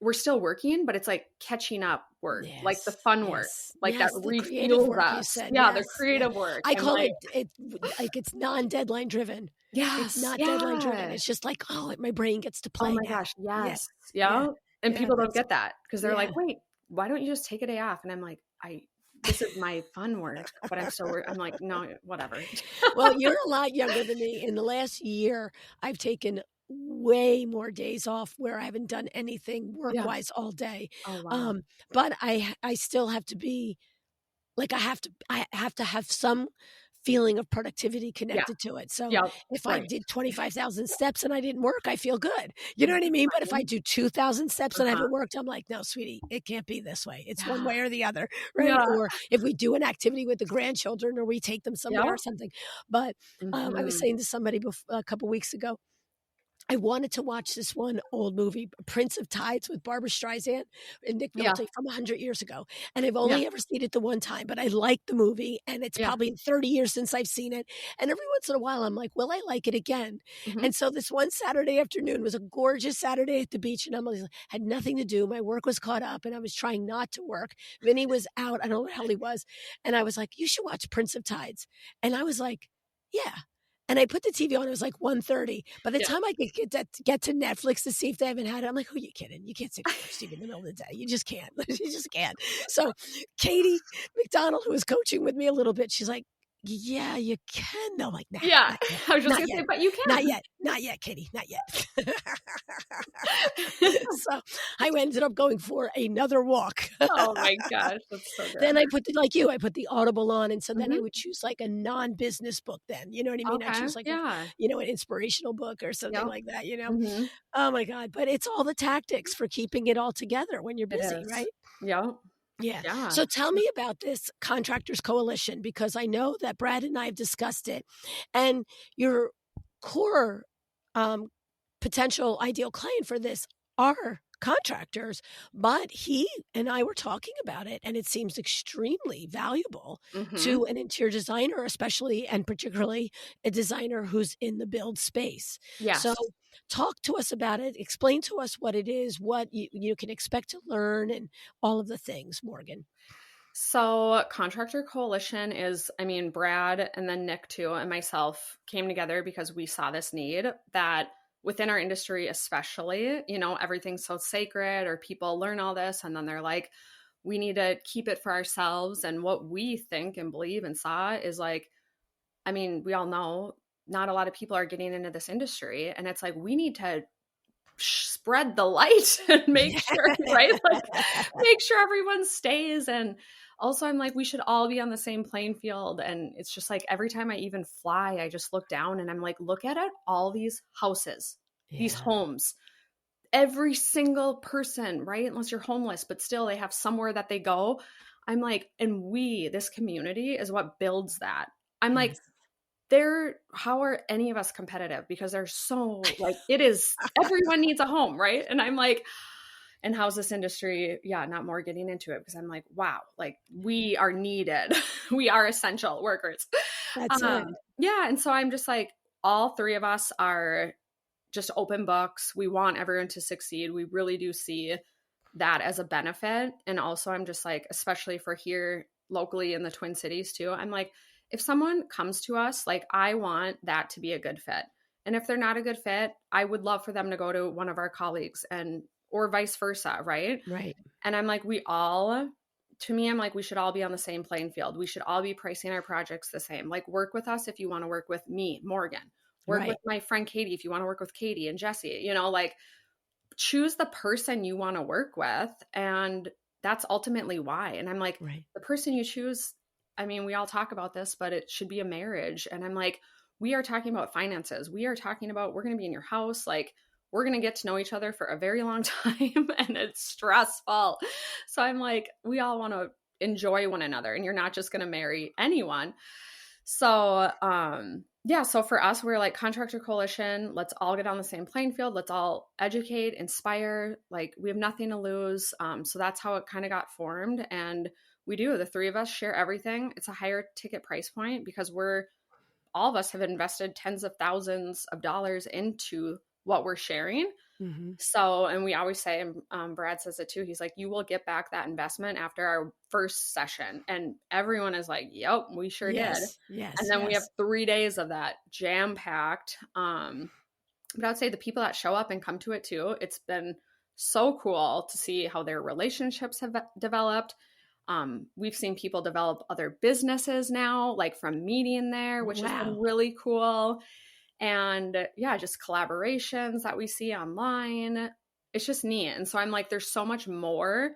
we're still working, but it's like catching up work, like the fun work, like that refuels us. Yeah, the creative work. I call it like it's non-deadline driven. Yes. It's not deadline driven. It's just like, oh, my brain gets to play. Oh my gosh. Yes. Yeah. And people don't get that because they're like, wait, why don't you just take a day off? And I'm like, this is my fun work, but I'm still I'm like, no, whatever. Well, you're a lot younger than me. In the last year, I've taken way more days off where I haven't done anything work-wise all day. Oh, wow. But I still have to be like, I have to have some feeling of productivity connected to it. So if I did 25,000 steps and I didn't work, I feel good. You know what I mean? But if I do 2,000 steps and I haven't worked, I'm like, no, sweetie, it can't be this way. It's one way or the other, right? Yeah. Or if we do an activity with the grandchildren or we take them somewhere or something. But I was saying to somebody a couple weeks ago, I wanted to watch this one old movie, Prince of Tides with Barbara Streisand and Nick Nolte from 100 years ago. And I've only ever seen it the one time, but I like the movie. And it's probably 30 years since I've seen it. And every once in a while, I'm like, will I like it again? And so this one Saturday afternoon was a gorgeous Saturday at the beach. And I had nothing to do. My work was caught up and I was trying not to work. Vinny was out. I don't know where the hell he was. And I was like, you should watch Prince of Tides. And I was like, yeah. And I put the TV on. It was like 1:30. By the time I could get to Netflix to see if they haven't had it, I'm like, who are you kidding? You can't sit TV in the middle of the day. You just can't. You just can't. So Katie McDonald, who was coaching with me a little bit, she's like, yeah, you can. No, I'm like, nah, yeah. I was just going to say, but you can. Not yet, Katie. Not yet. So I ended up going for another walk. Oh my gosh. That's so good. Then I put I put the Audible on. And so then I would choose like a non-business book then, you know what I mean? I choose like, an inspirational book or something like that, Oh my God. But it's all the tactics for keeping it all together when you're busy, right? Yeah. So tell me about this Contractors Coalition, because I know that Brad and I have discussed it, and your core potential ideal client for this are contractors, but he and I were talking about it, and it seems extremely valuable to an interior designer, especially and particularly a designer who's in the build space. Yes. So talk to us about it. Explain to us what it is, what you can expect to learn, and all of the things, Morgan. So Contractor Coalition is, Brad and then Nick too, and myself came together because we saw this need that within our industry, especially, everything's so sacred, or people learn all this and then they're like, we need to keep it for ourselves. And what we think and believe and saw is like, we all know not a lot of people are getting into this industry, and it's like, we need to spread the light and make sure, right? Like make sure everyone stays. And also I'm like, we should all be on the same playing field. And it's just like, every time I even fly, I just look down and I'm like, look at it, all these houses, these homes, every single person, right? Unless you're homeless, but still they have somewhere that they go. I'm like, and this community is what builds that. I'm like, how are any of us competitive? Because they're so like, it is, everyone needs a home, right? And I'm like, and how's this industry? Not more getting into it, because I'm like, wow, like we are needed. We are essential workers. That's it. Yeah. And so I'm just like, all three of us are just open books. We want everyone to succeed. We really do see that as a benefit. And also I'm just like, especially for here locally in the Twin Cities too, I'm like, if someone comes to us, like I want that to be a good fit. And if they're not a good fit, I would love for them to go to one of our colleagues or vice versa. Right. Right. And I'm like, to me, I'm like, we should all be on the same playing field. We should all be pricing our projects the same. Like work with us if you want to work with me, Morgan. Work with my friend Katie if you want to work with Katie and Jesse, like choose the person you want to work with. And that's ultimately why. And I'm like, the person you choose, I mean, we all talk about this, but it should be a marriage. And I'm like, we are talking about finances. We are talking about, we're going to be in your house. Like we're going to get to know each other for a very long time and it's stressful. So I'm like, we all want to enjoy one another and you're not just going to marry anyone. So, so for us, we're like Contractor Coalition. Let's all get on the same playing field. Let's all educate, inspire. Like we have nothing to lose. So that's how it kind of got formed. And the three of us share everything. It's a higher ticket price point because all of us have invested tens of thousands of dollars into what we're sharing. Mm-hmm. So, and we always say, and Brad says it too, he's like, you will get back that investment after our first session. And everyone is like, yep, we sure did. Yes. And then we have 3 days of that jam packed. But I would say the people that show up and come to it too, it's been so cool to see how their relationships have developed. We've seen people develop other businesses now, like from meeting there, which has been really cool. And just collaborations that we see online. It's just neat. And so I'm like, there's so much more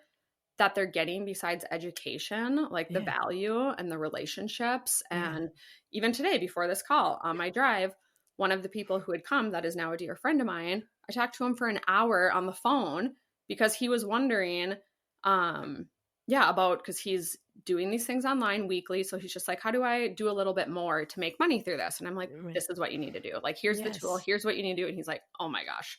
that they're getting besides education, like the value and the relationships. And even today, before this call on my drive, one of the people who had come that is now a dear friend of mine, I talked to him for an hour on the phone because he was wondering, because he's doing these things online weekly. So he's just like, how do I do a little bit more to make money through this? And I'm like, this is what you need to do. Like, here's the tool. Here's what you need to do. And he's like, oh my gosh,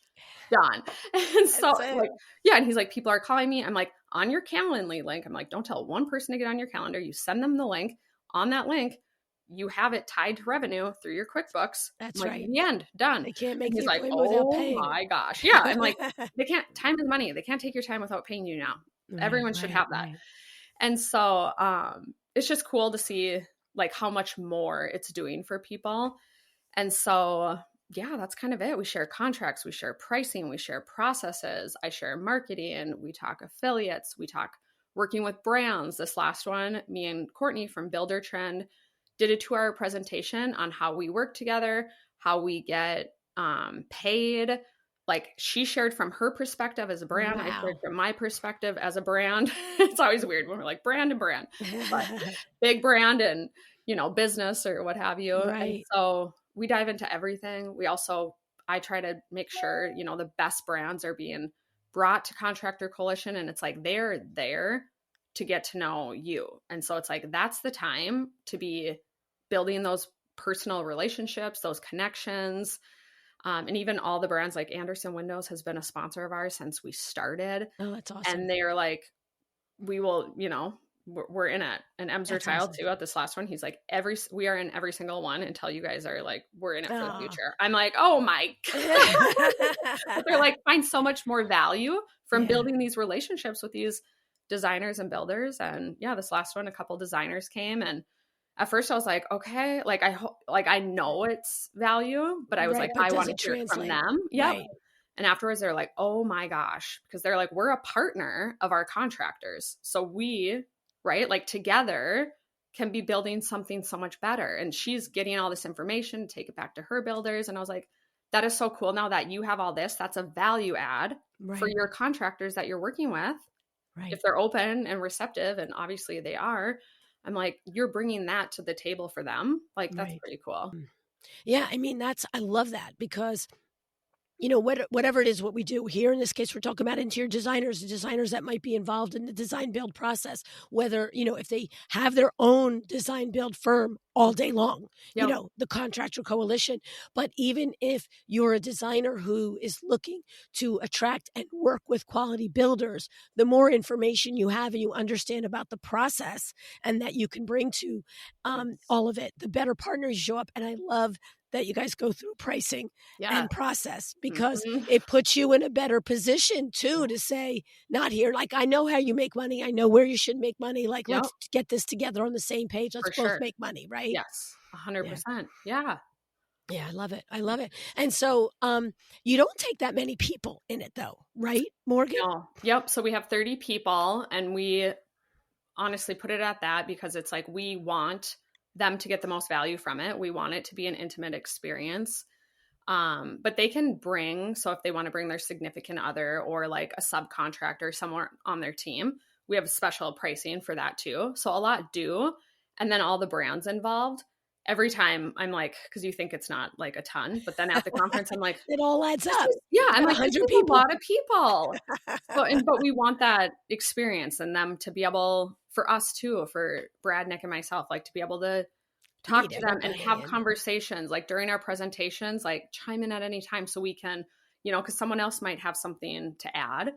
done. And so and he's like, people are calling me. I'm like, on your Calendly link. I'm like, don't tell one person to get on your calendar. You send them the link. On that link, you have it tied to revenue through your QuickBooks. That's like, right. The end, done. They can't make he's the like, without paying. Oh my gosh. Yeah. I'm like, they can't, time is money. They can't take your time without paying you now. Everyone should have that. And so it's just cool to see like how much more it's doing for people. And so, that's kind of it. We share contracts, we share pricing, we share processes. I share marketing, we talk affiliates, we talk working with brands. This last one, me and Courtney from Builder Trend did a 2-hour presentation on how we work together, how we get paid. Like she shared from her perspective as a brand. I shared from my perspective as a brand. It's always weird when we're like brand and brand, but big brand and, business or what have you. Right. And so we dive into everything. I try to make sure, the best brands are being brought to Contractor Coalition and it's like, they're there to get to know you. And so it's like, that's the time to be building those personal relationships, those connections. And even all the brands like Anderson Windows has been a sponsor of ours since we started. Oh, that's awesome. And they're like, we will, we're in it. And Emser Tile awesome. too at this last one. He's like, we are in every single one until you guys are like, we're in it for the future. I'm like, oh my God. But they're like, find so mumuch more value from building these relationships with these designers and builders. And this last one, a couple designers came and at first I was like, okay, like I know it's value, but I was like, I want to hear it from them. Yep. Right. And afterwards they're like, oh my gosh, because they're like, we're a partner of our contractors. So we, like together can be building something so much better. And she's getting all this information, take it back to her builders. And I was like, that is so cool. Now that you have all this, that's a value add for your contractors that you're working with. Right. If they're open and receptive, and obviously they are, I'm like, you're bringing that to the table for them. Like, that's pretty cool. Yeah. I mean, I love that because, whatever it is, what we do here, in this case, we're talking about interior designers, the designers that might be involved in the design build process, whether, if they have their own design build firm all day long, the Contractor Coalition. But even if you're a designer who is looking to attract and work with quality builders, the more information you have and you understand about the process and that you can bring to all of it, the better partners show up. And I love that you guys go through pricing Yeah. and process, because Mhm. it puts you in a better position too to say, not here, like, I know how you make money. I know where you should make money. Like, Yep, let's get this together on the same page. Let's for both sure. make money, right? Yes, Yeah. 100%. Yeah. Yeah, I love it. I love it. And so, you don't take that many people in it though, right, Morgan? No. Yep. So we have 30 people, and we honestly put it at that because it's like we want them to get the most value from it. We want it to be an intimate experience. But they can bring, so if they want to bring their significant other or like a subcontractor somewhere on their team, we have special pricing for that too. So a lot do. And then all the brands involved. Every time I'm like, because you think it's not like a ton, but then at the conference, I'm like, It all adds up. yeah, You I'm got like, this 100 is a people. lot of people. But we want that experience and them to be able, for us too, for Brad, Nick, and myself, like to be able to talk Meet to them and everybody have and- conversations like during our presentations, like chime in at any time so we can, because someone else might have something to add,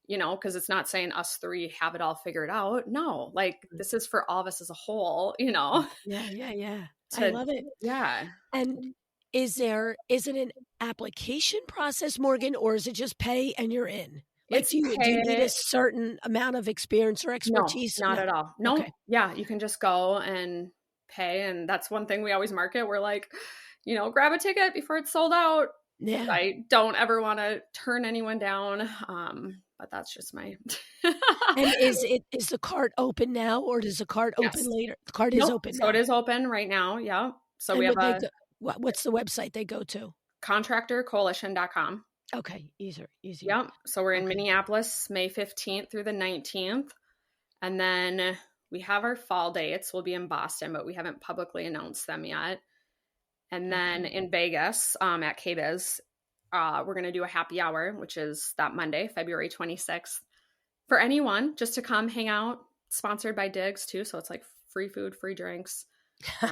because it's not saying us three have it all figured out. No, like this is for all of us as a whole, Yeah, yeah. I love it. Yeah. And is it an application process, Morgan, or is it just pay and you're in? Like, It's do you need a certain amount of experience or expertise? No, not at all. No. Okay. Yeah, you can just go and pay. And that's one thing we always market. We're like, grab a ticket before it's sold out. Yeah. I don't ever want to turn anyone down. But that's just my And is the cart open now, or does the cart Yes. open later? The cart is open now. So it is open right now. Yeah. So And we have what's the website they go to? contractorcoalition.com. Okay, easy. Yep. So we're in Minneapolis, May 15th through the 19th. And then we have our fall dates. We'll be in Boston, but we haven't publicly announced them yet. And then in Vegas at KBIZ, we're going to do a happy hour, which is that Monday, February 26th, for anyone just to come hang out, sponsored by Diggs too. So it's like free food, free drinks. So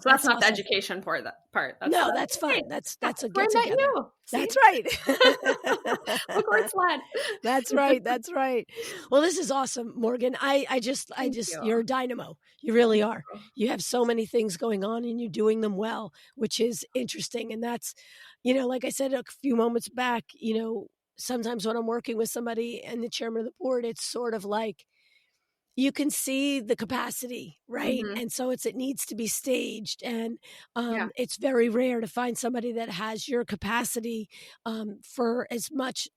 that's not awesome. the education part. That's fine. That's a get met together. you. That's right. Look where it's led. That's right. Well, this is awesome, Morgan. I just you. you're a dynamo. You really are. You have so many things going on and you're doing them well, which is interesting. And that's, like I said a few moments back, sometimes when I'm working with somebody and the chairman of the board, it's sort of like, you can see the capacity, right? Mm-hmm. And so it needs to be staged. And it's very rare to find somebody that has your capacity for as much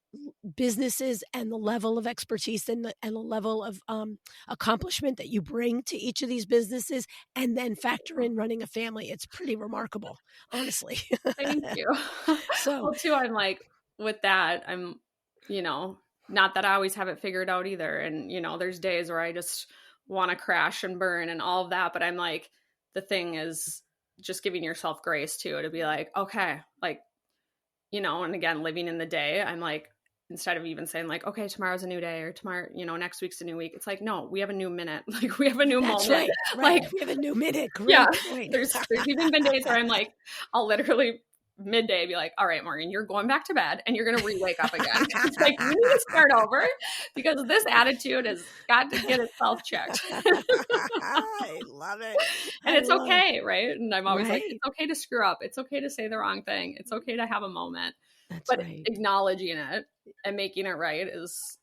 businesses and the level of expertise and the level of accomplishment that you bring to each of these businesses, and then factor in running a family. It's pretty remarkable, honestly. Thank you. So, well, too, I'm like, with that, I'm, not that I always have it figured out either. And, there's days where I just want to crash and burn and all of that. But I'm like, the thing is just giving yourself grace too, to be like, okay, like, and again, living in the day, I'm like, instead of even saying like, okay, tomorrow's a new day or tomorrow, next week's a new week. It's like, no, we have a new minute. Like we have a new moment. Right. Like we have a new minute. Great. Yeah. Point. There's even been days where I'm like, I'll literally midday be like, all right, Morgan, you're going back to bed and you're going to re-wake up again. It's like, we need to start over because this attitude has got to get itself checked. I love it. And it's okay, right? And I'm always like, Right. it's okay to screw up. It's okay to say the wrong thing. It's okay to have a moment. That's but right. acknowledging it and making it right is,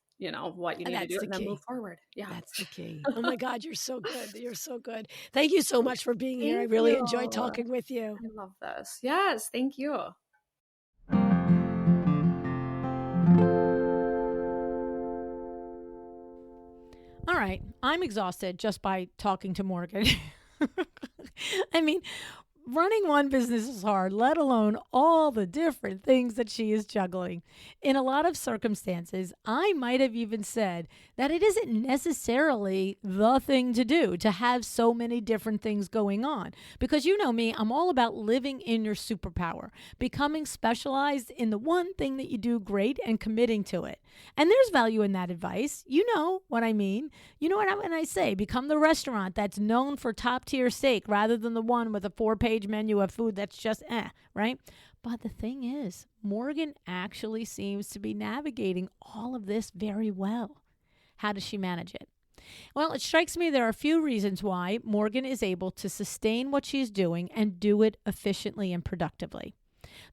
what you need to do and then move forward. Yeah. That's the key. Oh my God, you're so good. You're so good. Thank you so much for being here. I Thank really you. enjoyed talking with you. I love this. Yes. Thank you. All right. I'm exhausted just by talking to Morgan. I mean, running one business is hard, let alone all the different things that she is juggling. In a lot of circumstances, I might have even said that it isn't necessarily the thing to do to have so many different things going on. Because you know me, I'm all about living in your superpower, becoming specialized in the one thing that you do great and committing to it. And there's value in that advice. You know what I mean. You know what when I say, become the restaurant that's known for top tier steak rather than the one with a 4-page menu of food that's just right? But the thing is, Morgan actually seems to be navigating all of this very well. How does she manage it? Well, it strikes me there are a few reasons why Morgan is able to sustain what she's doing and do it efficiently and productively.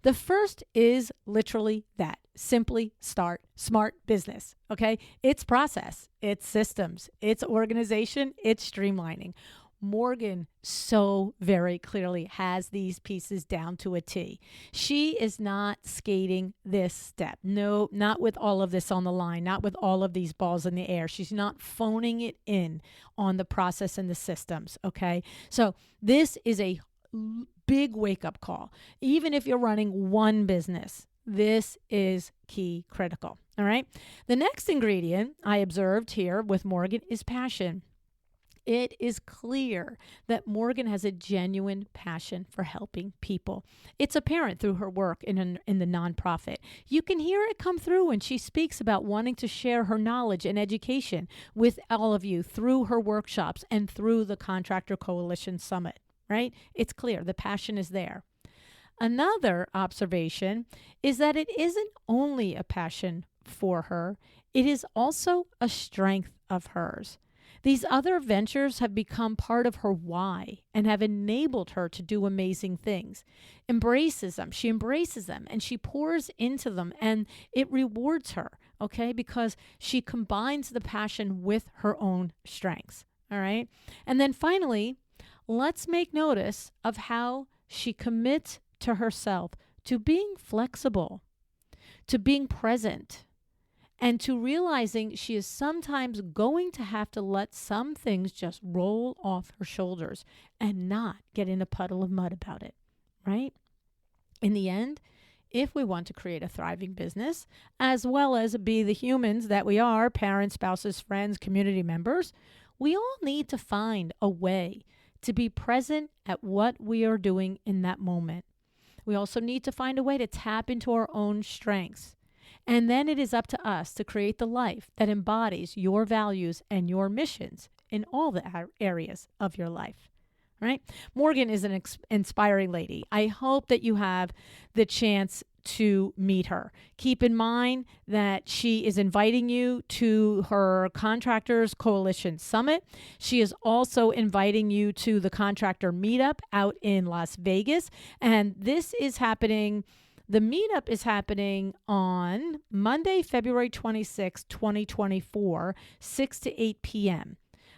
The first is literally that. Simply start smart business. Okay. It's process, it's systems, it's organization, it's streamlining. Morgan so very clearly has these pieces down to a T. She is not skating this step. No, not with all of this on the line, not with all of these balls in the air. She's not phoning it in on the process and the systems. Okay. So this is a big wake-up call. Even if you're running one business, this is key critical. All right. The next ingredient I observed here with Morgan is passion. It is clear that Morgan has a genuine passion for helping people. It's apparent through her work in the nonprofit. You can hear it come through when she speaks about wanting to share her knowledge and education with all of you through her workshops and through the Contractor Coalition Summit, right? It's clear the passion is there. Another observation is that it isn't only a passion for her, it is also a strength of hers. These other ventures have become part of her why and have enabled her to do amazing things. She embraces them, and she pours into them, and it rewards her, okay? Because she combines the passion with her own strengths, all right? And then finally, let's make notice of how she commits to herself, to being flexible, to being present, and to realizing she is sometimes going to have to let some things just roll off her shoulders and not get in a puddle of mud about it, right? In the end, if we want to create a thriving business, as well as be the humans that we are, parents, spouses, friends, community members, we all need to find a way to be present at what we are doing in that moment. We also need to find a way to tap into our own strengths. And then it is up to us to create the life that embodies your values and your missions in all the areas of your life. Right? Morgan is an inspiring lady. I hope that you have the chance to meet her. Keep in mind that she is inviting you to her Contractors Coalition Summit. She is also inviting you to the Contractor Meetup out in Las Vegas. And this is happening. The meetup is happening on Monday, February 26, 2024, 6 to 8 p.m.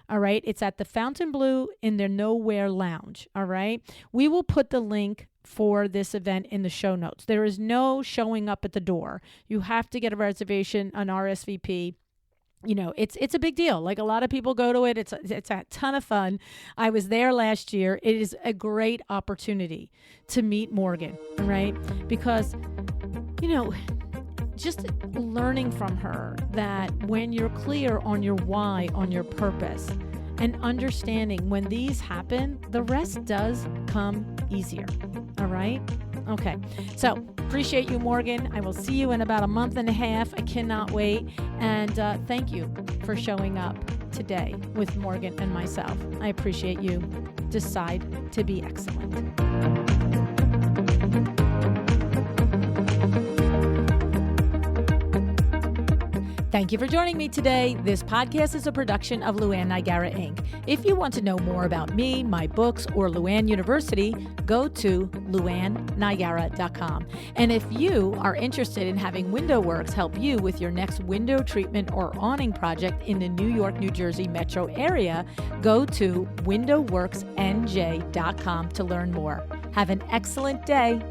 All right. It's at the Fontainebleau in their Nowhere Lounge. All right. We will put the link for this event in the show notes. There is no showing up at the door. You have to get a reservation, an RSVP. You know, it's a big deal. Like, a lot of people go to it. It's a ton of fun. I was there last year. It is a great opportunity to meet Morgan, right? Because, you know, just learning from her that when you're clear on your why, on your purpose, and understanding when these happen, the rest does come easier. All right? Okay. So appreciate you, Morgan. I will see you in about a month and a half. I cannot wait. And thank you for showing up today with Morgan and myself. I appreciate you. Decide to be excellent. Thank you for joining me today. This podcast is a production of LuAnn Niagara, Inc. If you want to know more about me, my books, or LuAnn University, go to LuAnnNiagara.com. And if you are interested in having WindowWorks help you with your next window treatment or awning project in the New York, New Jersey metro area, go to WindowWorksNJ.com to learn more. Have an excellent day.